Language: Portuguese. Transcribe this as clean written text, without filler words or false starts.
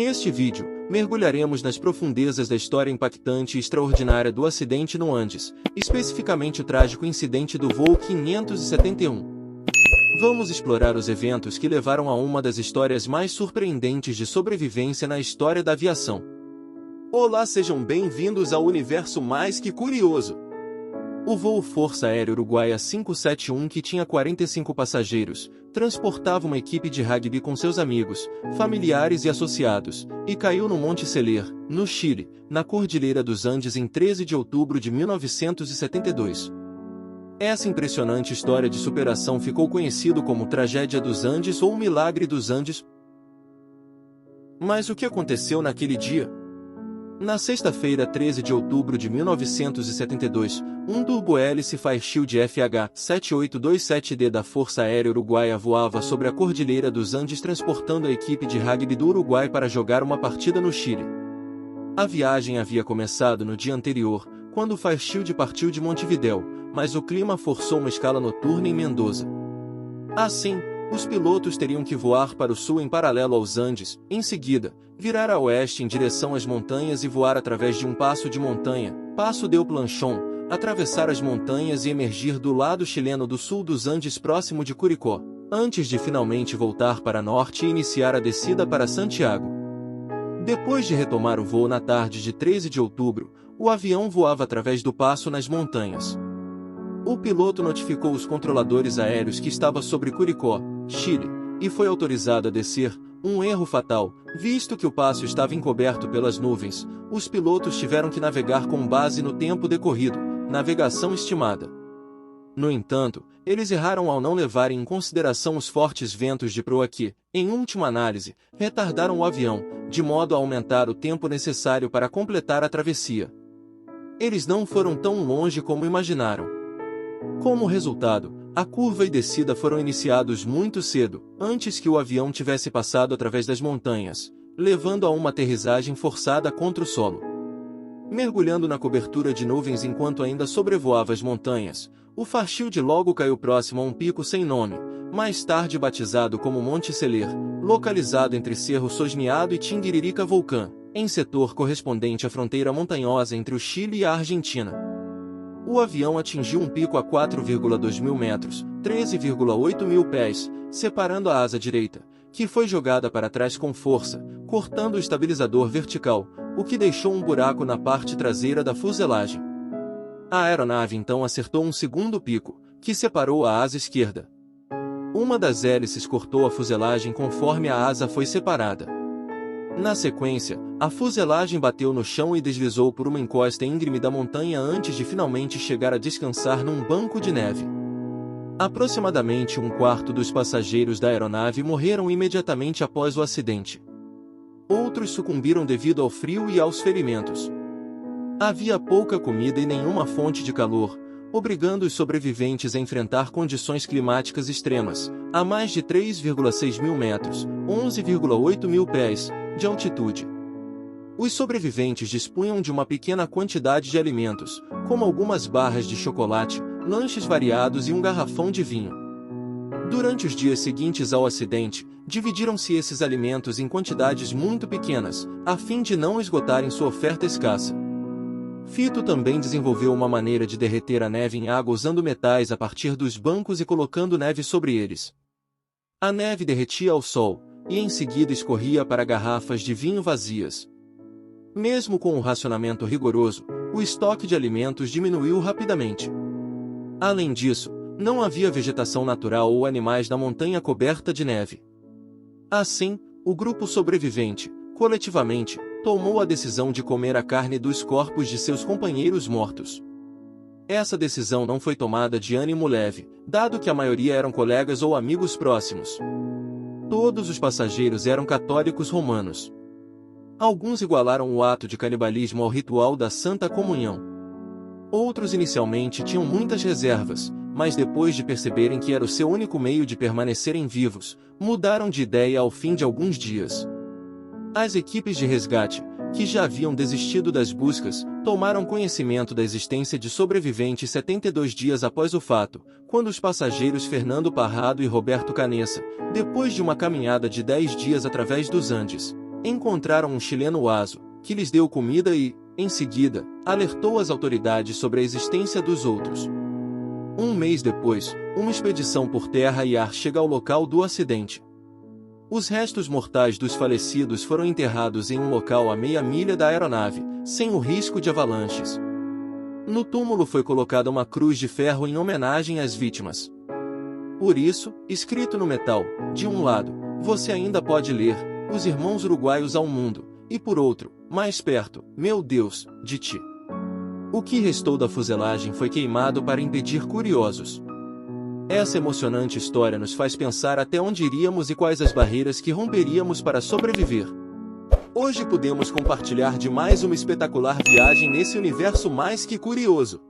Neste vídeo, mergulharemos nas profundezas da história impactante e extraordinária do acidente no Andes, especificamente o trágico incidente do voo 571. Vamos explorar os eventos que levaram a uma das histórias mais surpreendentes de sobrevivência na história da aviação. Olá, sejam bem-vindos ao universo mais que curioso! O voo Força Aérea Uruguaia 571, que tinha 45 passageiros, transportava uma equipe de rugby com seus amigos, familiares e associados, e caiu no Monte Seler, no Chile, na Cordilheira dos Andes em 13 de outubro de 1972. Essa impressionante história de superação ficou conhecido como Tragédia dos Andes ou Milagre dos Andes. Mas o que aconteceu naquele dia? Na sexta-feira, 13 de outubro de 1972, um turbohélice Fairchild FH-7827D da Força Aérea Uruguaia voava sobre a Cordilheira dos Andes transportando a equipe de rugby do Uruguai para jogar uma partida no Chile. A viagem havia começado no dia anterior, quando o Fairchild partiu de Montevidéu, mas o clima forçou uma escala noturna em Mendoza. Assim, os pilotos teriam que voar para o sul em paralelo aos Andes, em seguida, virar a oeste em direção às montanhas e voar através de um passo de montanha, Passo del Planchón, atravessar as montanhas e emergir do lado chileno do sul dos Andes próximo de Curicó, antes de finalmente voltar para norte e iniciar a descida para Santiago. Depois de retomar o voo na tarde de 13 de outubro, o avião voava através do passo nas montanhas. O piloto notificou os controladores aéreos que estava sobre Curicó, Chile, e foi autorizado a descer, um erro fatal, visto que o passo estava encoberto pelas nuvens. Os pilotos tiveram que navegar com base no tempo decorrido, navegação estimada. No entanto, eles erraram ao não levarem em consideração os fortes ventos de proa que, em última análise, retardaram o avião, de modo a aumentar o tempo necessário para completar a travessia. Eles não foram tão longe como imaginaram. Como resultado, a curva e descida foram iniciados muito cedo, antes que o avião tivesse passado através das montanhas, levando a uma aterrissagem forçada contra o solo. Mergulhando na cobertura de nuvens enquanto ainda sobrevoava as montanhas, o Fairchild logo caiu próximo a um pico sem nome, mais tarde batizado como Monte Seler, localizado entre Cerro Sosneado e Tinguiririca Volcã, em setor correspondente à fronteira montanhosa entre o Chile e a Argentina. O avião atingiu um pico a 4,2 mil metros, 13,8 mil pés, separando a asa direita, que foi jogada para trás com força, cortando o estabilizador vertical, o que deixou um buraco na parte traseira da fuselagem. A aeronave então acertou um segundo pico, que separou a asa esquerda. Uma das hélices cortou a fuselagem conforme a asa foi separada. Na sequência, a fuselagem bateu no chão e deslizou por uma encosta íngreme da montanha antes de finalmente chegar a descansar num banco de neve. Aproximadamente um quarto dos passageiros da aeronave morreram imediatamente após o acidente. Outros sucumbiram devido ao frio e aos ferimentos. Havia pouca comida e nenhuma fonte de calor, obrigando os sobreviventes a enfrentar condições climáticas extremas, a mais de 3,6 mil metros, 11,8 mil pés, de altitude. Os sobreviventes dispunham de uma pequena quantidade de alimentos, como algumas barras de chocolate, lanches variados e um garrafão de vinho. Durante os dias seguintes ao acidente, dividiram-se esses alimentos em quantidades muito pequenas, a fim de não esgotarem sua oferta escassa. Fito também desenvolveu uma maneira de derreter a neve em água usando metais a partir dos bancos e colocando neve sobre eles. A neve derretia ao sol, e em seguida escorria para garrafas de vinho vazias. Mesmo com o racionamento rigoroso, o estoque de alimentos diminuiu rapidamente. Além disso, não havia vegetação natural ou animais na montanha coberta de neve. Assim, o grupo sobrevivente, coletivamente, tomou a decisão de comer a carne dos corpos de seus companheiros mortos. Essa decisão não foi tomada de ânimo leve, dado que a maioria eram colegas ou amigos próximos. Todos os passageiros eram católicos romanos. Alguns igualaram o ato de canibalismo ao ritual da Santa Comunhão. Outros inicialmente tinham muitas reservas, mas depois de perceberem que era o seu único meio de permanecerem vivos, mudaram de ideia ao fim de alguns dias. As equipes de resgate, que já haviam desistido das buscas, tomaram conhecimento da existência de sobreviventes 72 dias após o fato, quando os passageiros Fernando Parrado e Roberto Canessa, depois de uma caminhada de 10 dias através dos Andes, Encontraram um chileno Azo, que lhes deu comida e, em seguida, alertou as autoridades sobre a existência dos outros. Um mês depois, uma expedição por terra e ar chega ao local do acidente. Os restos mortais dos falecidos foram enterrados em um local a meia milha da aeronave, sem o risco de avalanches. No túmulo foi colocada uma cruz de ferro em homenagem às vítimas. Por isso, escrito no metal, de um lado, você ainda pode ler, os irmãos uruguaios ao mundo, e por outro, mais perto, meu Deus, de ti. O que restou da fuselagem foi queimado para impedir curiosos. Essa emocionante história nos faz pensar até onde iríamos e quais as barreiras que romperíamos para sobreviver. Hoje podemos compartilhar de mais uma espetacular viagem nesse universo mais que curioso.